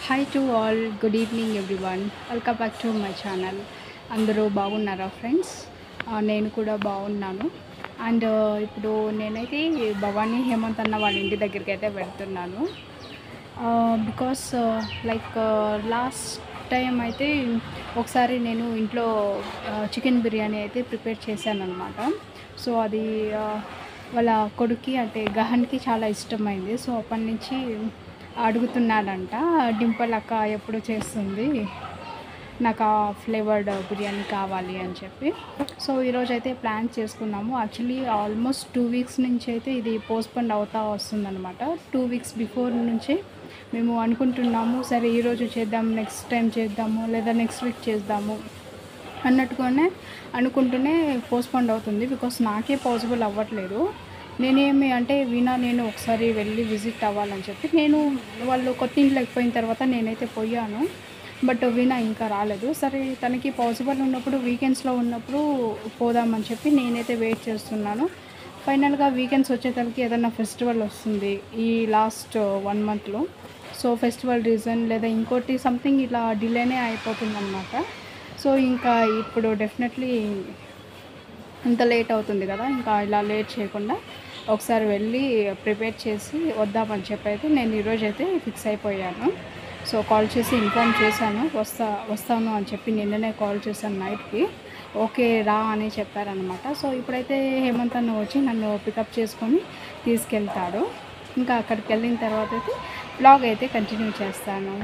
Hi to all, good evening everyone. Welcome back to my channel. అందరూ బాగున్నారా friends? నేను కూడా బాగున్నాను. అండ్ ఇప్పుడు నేనైతే భవానీ హేమంత్ అన్న వాళ్ళ ఇంటి దగ్గరికి అయితే వెళ్తున్నాను. బికాస్ లాస్ట్ టైం అయితే ఒకసారి నేను ఇంట్లో చికెన్ బిర్యానీ అయితే ప్రిపేర్ చేశాను అనమాట. సో అది వాళ్ళ కొడుక్కి అంటే గహన్కి చాలా ఇష్టమైంది. సో అప్పటి నుంచి అడుగుతున్నాడంట, డింపల్ అక్క ఎప్పుడు చేస్తుంది, నాకు ఆ ఫ్లేవర్డ్ బిర్యానీ కావాలి అని చెప్పి. సో ఈరోజు అయితే ప్లాన్ చేసుకున్నాము. యాక్చువల్లీ ఆల్మోస్ట్ 2 వీక్స్ నుంచి అయితే ఇది పోస్ట్పోన్ అవుతా వస్తుందన్నమాట. 2 వీక్స్ బిఫోర్ నుంచి మేము అనుకుంటున్నాము, సరే ఈరోజు చేద్దాం, నెక్స్ట్ టైం చేద్దాము, లేదా నెక్స్ట్ వీక్ చేద్దాము అన్నట్టుగానే అనుకుంటూనే పోస్ట్పోన్ అవుతుంది. బికాస్ నాకే పాసిబుల్ అవ్వట్లేదు. నేనేమి అంటే నేను ఒకసారి వెళ్ళి విజిట్ అవ్వాలని చెప్పి వాళ్ళు కొత్త ఇంట్లో అయిపోయిన తర్వాత నేనైతే పోయాను. బట్ వీణా ఇంకా రాలేదు. సరే తనకి పాసిబుల్ ఉన్నప్పుడు వీకెండ్స్లో ఉన్నప్పుడు పోదామని చెప్పి నేనైతే వెయిట్ చేస్తున్నాను. ఫైనల్గా వీకెండ్స్ వచ్చేసరికి ఏదైనా ఫెస్టివల్ వస్తుంది ఈ లాస్ట్ 1 మంత్లో. సో ఫెస్టివల్ రీజన్ లేదా ఇంకోటి సంథింగ్ ఇలా డిలేనే అయిపోతుందన్నమాట. సో ఇంకా ఇప్పుడు డెఫినెట్లీ ఇంత లేట్ అవుతుంది కదా, ఇంకా ఇలా లేట్ చేయకుండా ఒకసారి వెళ్ళి ప్రిపేర్ చేసి వద్దామని చెప్పి అయితే నేను ఈరోజైతే ఫిక్స్ అయిపోయాను. సో కాల్ చేసి ఇన్ఫామ్ చేశాను, వస్తాను అని చెప్పి నిన్ననే కాల్ చేశాను నైట్కి. ఓకే రా అని చెప్పారనమాట. సో ఇప్పుడైతే హేమంత్ అన్న వచ్చి నన్ను పికప్ చేసుకొని తీసుకెళ్తాడు. ఇంకా అక్కడికి వెళ్ళిన తర్వాత అయితే బ్లాగ్ అయితే కంటిన్యూ చేస్తాను.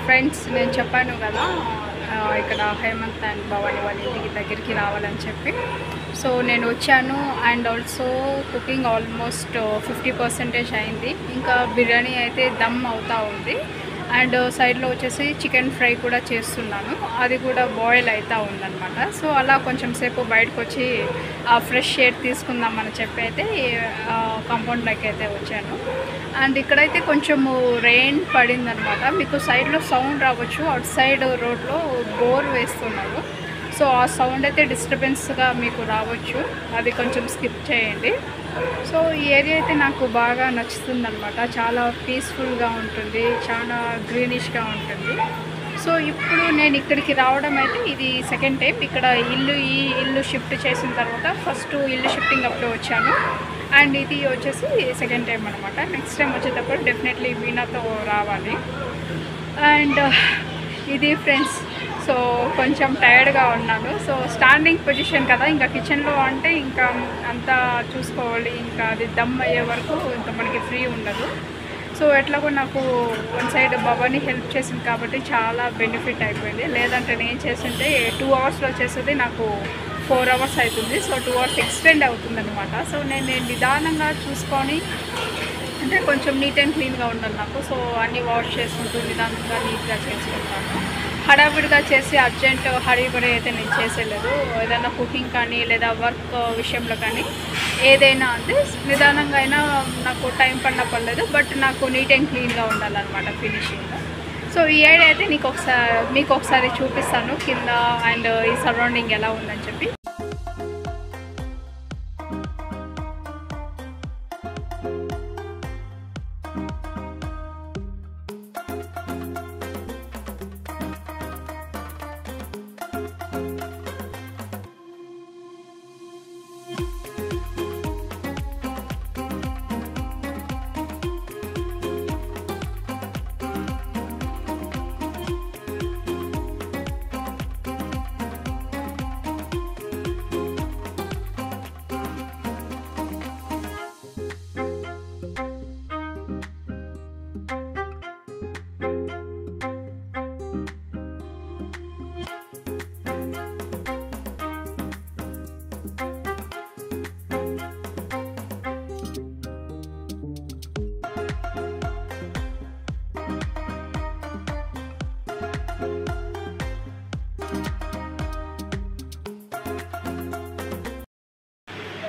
ఫ్రెండ్స్ నేను చెప్పాను కదా ఇక్కడ హేమంత్ అండ్ భవాని వాళ్ళ ఇంటికి దగ్గరికి రావాలని చెప్పి. సో నేను వచ్చాను అండ్ ఆల్సో కుకింగ్ ఆల్మోస్ట్ 50% అయింది. ఇంకా బిర్యానీ అయితే దమ్ అవుతూ ఉంది. అండ్ సైడ్లో వచ్చేసి చికెన్ ఫ్రై కూడా చేస్తున్నాను, అది కూడా బాయిల్ అవుతూ ఉందన్నమాట. సో అలా కొంచెం సేపు బయటకు వచ్చి ఆ ఫ్రెష్ ఎయిర్ తీసుకుందామని చెప్పి అయితే కాంపౌండ్లోకి అయితే వచ్చాను. అండ్ ఇక్కడైతే కొంచెము రెయిన్ పడిందనమాట. మీకు సైడ్లో సౌండ్ రావచ్చు, అవుట్ సైడ్ రోడ్లో బోర్ వేస్తున్నారు. సో ఆ సౌండ్ అయితే డిస్టర్బెన్స్గా మీకు రావచ్చు, అది కొంచెం స్కిప్ చేయండి. సో ఈ ఏరియా అయితే నాకు బాగా నచ్చుతుందన్నమాట. చాలా పీస్ఫుల్గా ఉంటుంది, చాలా గ్రీనిష్గా ఉంటుంది. సో ఇప్పుడు నేను ఇక్కడికి రావడం అయితే ఇది సెకండ్ టైం. ఇక్కడ ఈ ఇల్లు షిఫ్ట్ చేసిన తర్వాత ఫస్ట్ ఇల్లు షిఫ్టింగ్ అప్పుడు వచ్చాను, అండ్ ఇది వచ్చేసి సెకండ్ టైం అనమాట. నెక్స్ట్ టైం వచ్చేటప్పుడు డెఫినెట్లీ వీణాతో రావాలి. అండ్ ఇది ఫ్రెండ్స్, సో కొంచెం టైర్డ్గా ఉన్నాను. సో స్టాండింగ్ పొజిషన్ కదా, ఇంకా కిచెన్లో అంటే ఇంకా అంతా చూసుకోవాలి, ఇంకా అది దమ్ అయ్యే వరకు ఇంకా మనకి ఫ్రీ ఉండదు. సో ఎట్లాగో నాకు వన్ సైడ్ భవాని హెల్ప్ చేసింది కాబట్టి చాలా బెనిఫిట్ అయిపోయింది. లేదంటే నేను చేస్తుంటే 2 అవర్స్లో చేసేది నాకు 4 అవర్స్ అవుతుంది. సో 2 అవర్స్ ఎక్స్టెండ్ అవుతుంది అనమాట. సో నేను నిదానంగా చూసుకొని, అంటే కొంచెం నీట్ అండ్ క్లీన్గా ఉండాలి నాకు. సో అన్నీ వాష్ చేసుకుంటూ నిదానంగా నీట్గా చేసుకుంటాను. హడావిడిగా చేసి అర్జెంట్ హడావిడి అయితే నేను చేసేలేదు. ఏదైనా కుకింగ్ కానీ లేదా వర్క్ విషయంలో కానీ ఏదైనా అంటే నిదానంగా అయినా నాకు టైం పడినా పర్లేదు, బట్ నాకు నీట్ అండ్ క్లీన్గా ఉండాలన్నమాట ఫినిషింగ్. సో ఈ ఐడియా అయితే మీకు ఒకసారి చూపిస్తాను కింద అండ్ ఈ సరౌండింగ్ ఎలా ఉందని చెప్పి.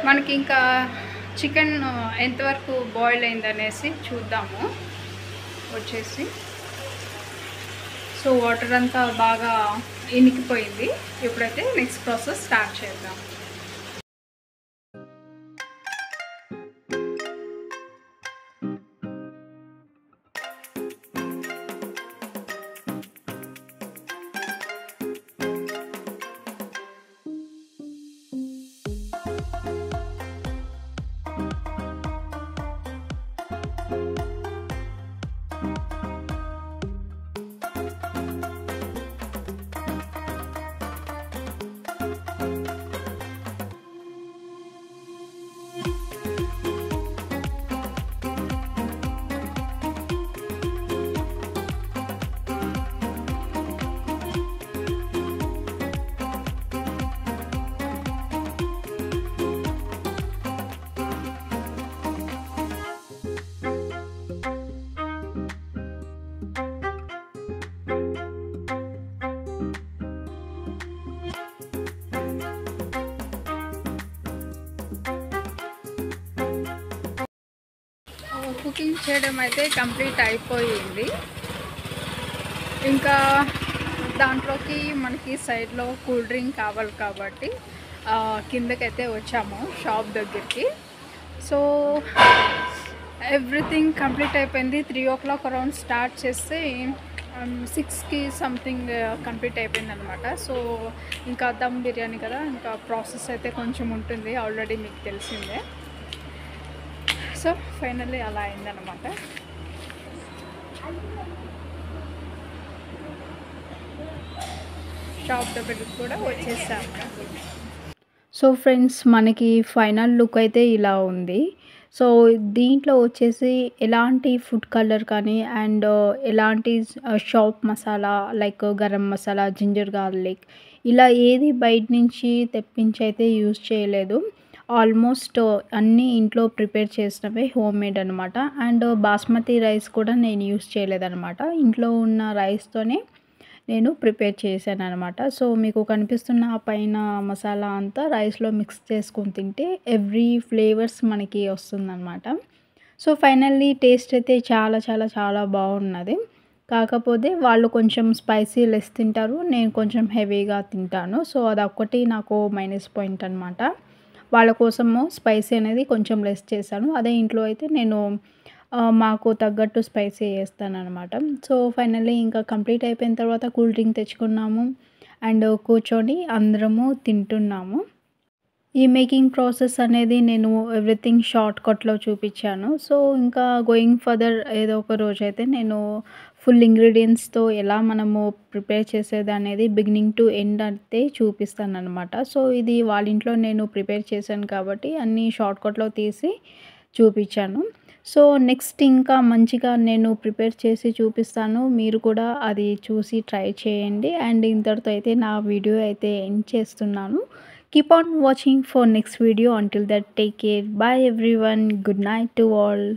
మనకి ఇంకా చికెన్ ఎంతవరకు బాయిల్ అయిందనేసి చూద్దాము వచ్చేసి. సో వాటర్ అంతా బాగా ఇనికిపోయింది. ఇప్పుడైతే నెక్స్ట్ ప్రాసెస్ స్టార్ట్ చేద్దాం. కుకింగ్ చేయడం అయితే కంప్లీట్ అయిపోయింది. ఇంకా దాంట్లోకి మనకి సైడ్లో కూల్ డ్రింక్ కావాలి కాబట్టి కిందకైతే వచ్చాము షాప్ దగ్గరికి. సో ఎవ్రీథింగ్ కంప్లీట్ అయిపోయింది. 3 o'clock అరౌండ్ స్టార్ట్ చేస్తే 6కి సంథింగ్ కంప్లీట్ అయిపోయింది అనమాట. సో ఇంకా దమ్ బిర్యానీ కదా, ఇంకా ప్రాసెస్ అయితే కొంచెం ఉంటుంది, ఆల్రెడీ మీకు తెలిసిందే. సో ఫైనల్లీ అలా అయిందనమాట. షాప్ దగ్గరికి కూడా వచ్చేసాము. సో ఫ్రెండ్స్, మనకి ఫైనల్ లుక్ అయితే ఇలా ఉంది. సో, దీంట్లో వచ్చేసి ఎలాంటి ఫుడ్ కలర్ కానీ అండ్ ఎలాంటి shop masala like garam masala, ginger garlic ఇలా ఏది బయట నుంచి తెప్పించైతే యూజ్ చేయలేదు. ఆల్మోస్ట్ అన్నీ ఇంట్లో ప్రిపేర్ చేసినవే హోమ్‌మేడ్ అనమాట. అండ్ బాస్మతి రైస్ కూడా నేను యూజ్ చేయలేదనమాట. ఇంట్లో ఉన్న రైస్‌తోనే నేను ప్రిపేర్ చేశాననమాట. సో, మీకు కనిపిస్తున్న ఆ పైన మసాలా అంతా రైస్‌లో మిక్స్ చేసుకొని తింటే ఎవ్రీ ఫ్లేవర్స్ మనకి వస్తుందనమాట. సో, ఫైనల్లీ టేస్ట్ అయితే చాలా చాలా చాలా బాగున్నది. కాకపోతే వాళ్ళు కొంచెం స్పైసీ లెస్ తింటారు. నేను కొంచెం హెవీగా తింటాను. సో, అదొక్కటి నాకు మైనస్ పాయింట్ అనమాట. వాళ్ళ కోసము స్పైసీ అనేది కొంచెం లెస్ చేశాను. అదే ఇంట్లో అయితే నేను మాకు తగ్గట్టు స్పైసీ ఏస్తాననమాట. సో, ఫైనల్లీ ఇంకా కంప్లీట్ అయిపోయిన తర్వాత కూల్ డ్రింక్ తెచ్చుకున్నాము. అండ్ కూర్చొని అందరము తింటున్నాము. ఈ మేకింగ్ ప్రాసెస్ అనేది నేను ఎవ్రీథింగ్ షార్ట్‌కట్‌లో చూపిచ్చాను. సో, ఇంకా గోయింగ్ ఫర్దర్ ఏదో ఒక రోజైతే నేను ఫుల్ ఇంగ్రీడియెంట్స్‌తో ఎలా మనము ప్రిపేర్ చేసేదనేది బిగినింగ్ టు ఎండ్ అయితే చూపిస్తాననమాట. సో, ఇది వాళ్ళ ఇంట్లో నేను ప్రిపేర్ చేశాను కాబట్టి అన్నీ షార్ట్‌కట్‌లో తీసి చూపిచ్చాను. సో, నెక్స్ట్ ఇంకా మంచిగా నేను ప్రిపేర్ చేసి చూపిస్తాను. మీరు కూడా అది చూసి ట్రై చేయండి. అండ్ ఇంతటితో అయితే నా వీడియో అయితే ఎండ్ చేస్తున్నాను. Keep on watching for next video. Until that, take care. Bye everyone. Good night to all.